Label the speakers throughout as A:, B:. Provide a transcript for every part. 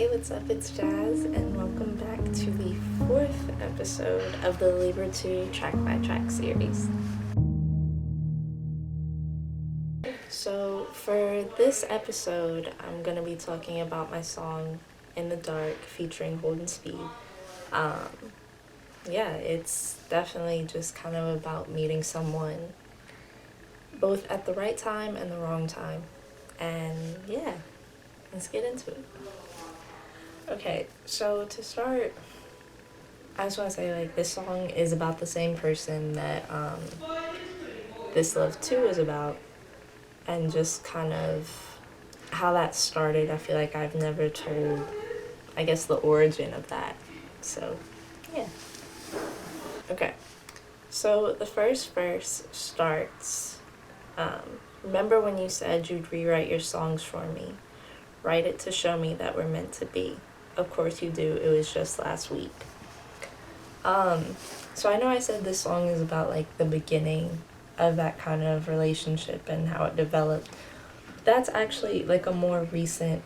A: Hey, what's up? It's Jazz, and welcome back to the 4th episode of the Libra 2 Track by Track series. So, for this episode, I'm going to be talking about my song In the Dark featuring Holden Speed. It's definitely just kind of about meeting someone both at the right time and the wrong time. And yeah, let's get into it. Okay, so to start, I just want to say, this song is about the same person that This Love Too is about, and just kind of how that started. I feel like I've never told, the origin of that. So, yeah. Okay, so the first verse starts, remember when you said you'd rewrite your songs for me, write it to show me that we're meant to be. Of course you do, it was just last week. So I know I said this song is about the beginning of that kind of relationship and how it developed. That's actually a more recent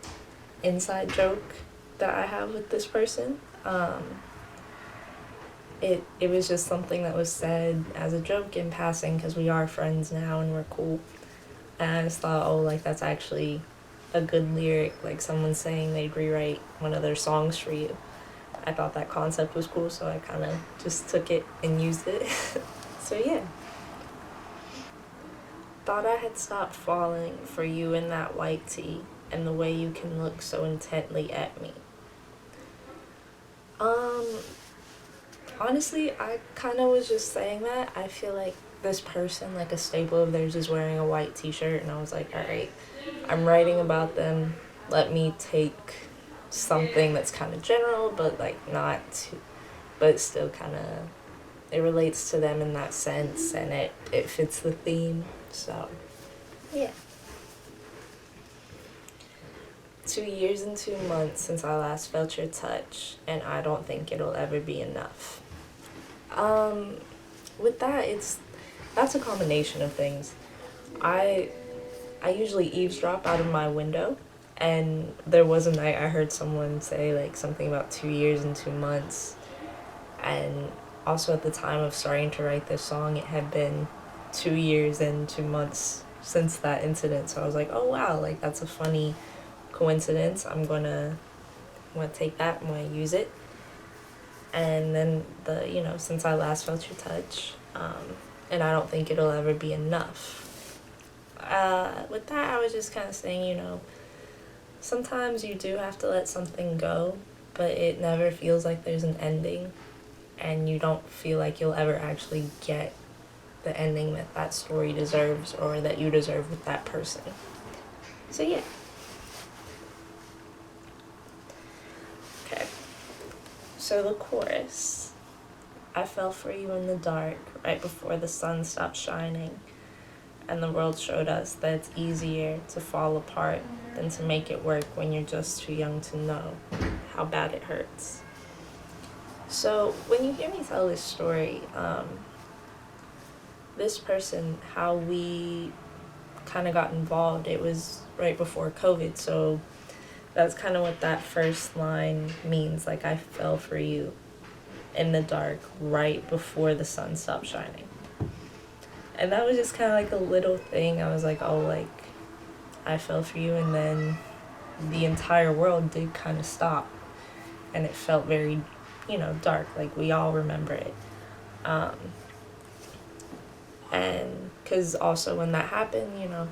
A: inside joke that I have with this person. It was just something that was said as a joke in passing because we are friends now and we're cool. And I just thought, that's actually a good lyric, someone saying they'd rewrite one of their songs for you. I thought that concept was cool, so I kind of just took it and used it. So yeah. Thought I had stopped falling for you in that white tee and the way you can look so intently at me. Honestly, I kind of was just saying that. I feel like this person, a staple of theirs is wearing a white t-shirt, and I was like, alright, I'm writing about them. Let me take something that's kind of general, but not too, but still kind of, it relates to them in that sense, and it fits the theme. So, yeah. 2 years and 2 months since I last felt your touch, and I don't think it'll ever be enough. With that, that's a combination of things. I usually eavesdrop out of my window, and there was a night I heard someone say something about 2 years and 2 months, and also at the time of starting to write this song, it had been 2 years and 2 months since that incident. So I was like, oh wow, that's a funny coincidence. I'm gonna take that, I'm gonna use it. And then since I last felt your touch, and I don't think it'll ever be enough. With that, I was just kind of saying, sometimes you do have to let something go, but it never feels like there's an ending, and you don't feel like you'll ever actually get the ending that story deserves or that you deserve with that person. So yeah. Okay. So the chorus. I fell for you in the dark right before the sun stopped shining, and the world showed us that it's easier to fall apart than to make it work when you're just too young to know how bad it hurts. So when you hear me tell this story, this person, how we kind of got involved, it was right before COVID, so that's kind of what that first line means, I fell for you in the dark right before the sun stopped shining. And that was just kind of a little thing. I was like, I fell for you, and then the entire world did kind of stop, and it felt very, dark, we all remember it. And because also when that happened,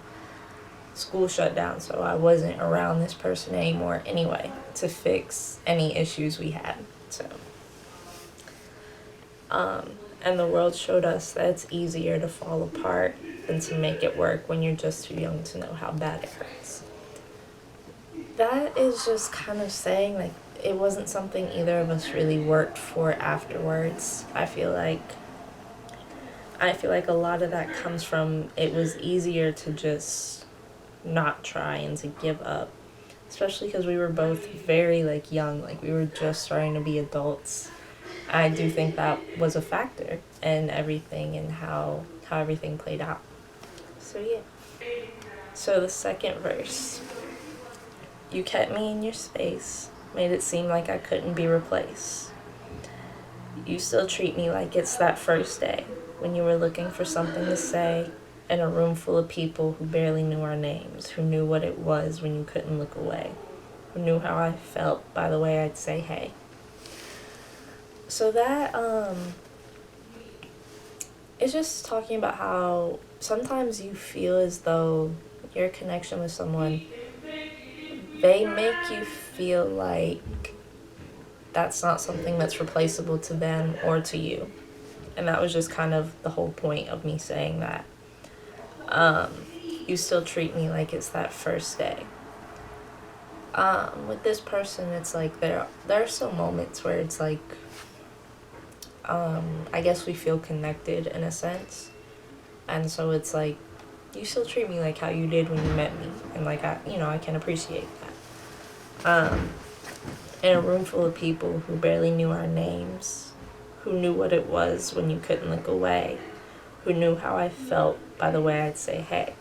A: school shut down, so I wasn't around this person anymore anyway to fix any issues we had. So, and the world showed us that it's easier to fall apart than to make it work when you're just too young to know how bad it hurts. That is just kind of saying, it wasn't something either of us really worked for afterwards. I feel like a lot of that comes from, it was easier to just not try and to give up, especially because we were both very young, we were just starting to be adults. I do think that was a factor in everything and how everything played out. So yeah. So the second verse. You kept me in your space, made it seem like I couldn't be replaced. You still treat me like it's that first day when you were looking for something to say in a room full of people who barely knew our names, who knew what it was when you couldn't look away, who knew how I felt by the way I'd say hey. So that, it's just talking about how sometimes you feel as though your connection with someone, they make you feel like that's not something that's replaceable to them or to you. And that was just kind of the whole point of me saying that. You still treat me like it's that first day. With this person, it's like there are some moments where it's like, I guess we feel connected in a sense. And so it's like, you still treat me like how you did when you met me. And like, I can appreciate that. In a room full of people who barely knew our names, who knew what it was when you couldn't look away, who knew how I felt by the way I'd say hey.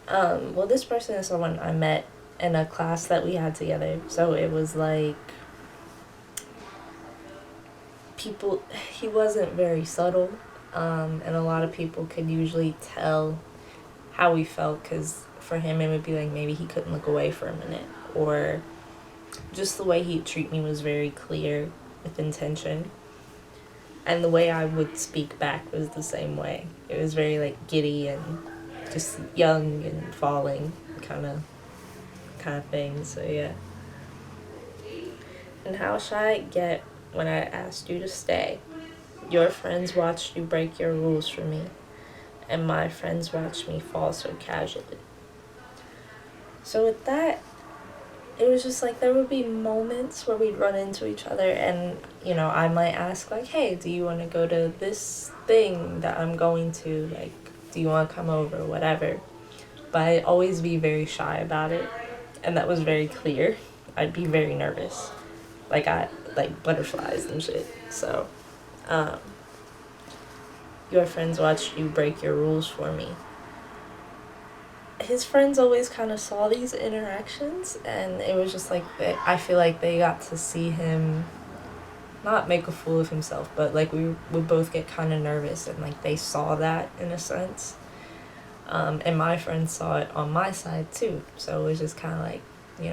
A: Well, this person is someone I met in a class that we had together. So it was like, he wasn't very subtle, and a lot of people could usually tell how he felt, because for him it would be like maybe he couldn't look away for a minute, or just the way he'd treat me was very clear with intention. And the way I would speak back was the same way. It was very like giddy and just young and falling kind of thing. So yeah. And how shy I get when I asked you to stay. Your friends watched you break your rules for me, and my friends watched me fall so casually. So with that, it was just like there would be moments where we'd run into each other, and I might ask like, hey, do you want to go to this thing that I'm going to, like, do you want to come over, whatever. But I'd always be very shy about it, and that was very clear. I'd be very nervous, like butterflies and shit. So your friends watched you break your rules for me. His friends always kind of saw these interactions, and it was just like I feel like they got to see him not make a fool of himself, but like we would both get kind of nervous, and like they saw that in a sense. And my friends saw it on my side too, so it was just kind of like,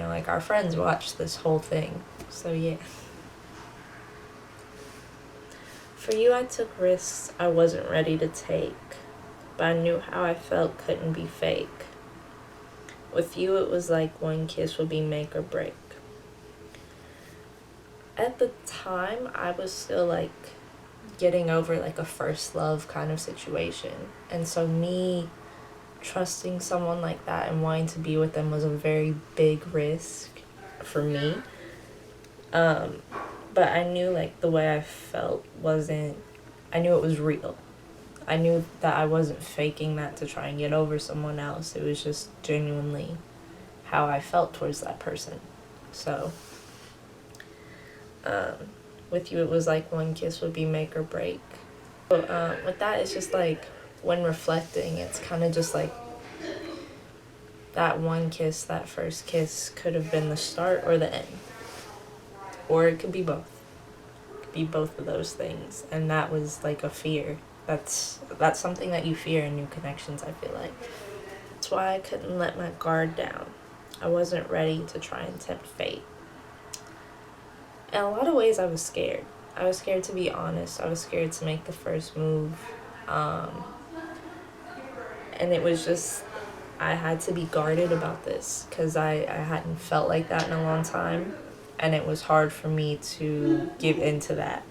A: like our friends watched this whole thing. So yeah. For you, I took risks I wasn't ready to take, but I knew how I felt couldn't be fake. With you, it was like one kiss would be make or break. At the time, I was still like getting over like a first love kind of situation. And so me trusting someone like that and wanting to be with them was a very big risk for me. But I knew like the way I felt I knew it was real. I knew that I wasn't faking that to try and get over someone else. It was just genuinely how I felt towards that person. So, with you, it was like one kiss would be make or break. So, with that, it's just like when reflecting, it's kind of just like that one kiss, that first kiss could have been the start or the end. Or it could be both. It could be both of those things. And that was like a fear. That's something that you fear in new connections, I feel like. That's why I couldn't let my guard down. I wasn't ready to try and tempt fate. In a lot of ways, I was scared. I was scared to be honest. I was scared to make the first move. And it was just, I had to be guarded about this because I hadn't felt like that in a long time. And it was hard for me to give into that.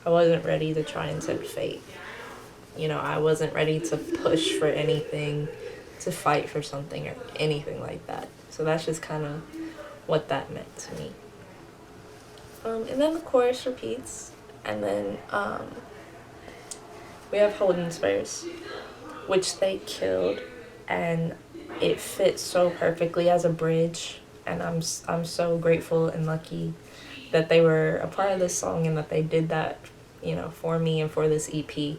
A: I wasn't ready to try and tempt fate. I wasn't ready to push for anything, to fight for something or anything like that. So that's just kind of what that meant to me. And then the chorus repeats, and then we have Holden Speed, which they killed, and it fits so perfectly as a bridge. And I'm so grateful and lucky that they were a part of this song and that they did that, for me and for this EP.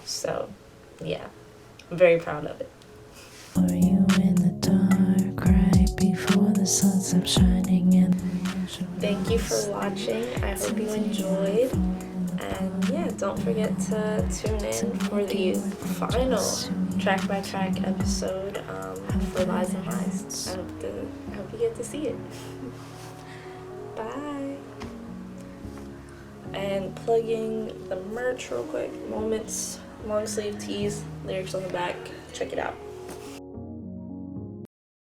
A: So, yeah, I'm very proud of it.
B: Were you in the dark right before the the sun stops shining and
A: Thank you for watching. I hope you enjoyed. And yeah, don't forget to tune in for the final track by track episode for Lies and Lies. I hope you get to see it. Bye. And plugging the merch real quick. Moments long sleeve tees, lyrics on the back. Check it out.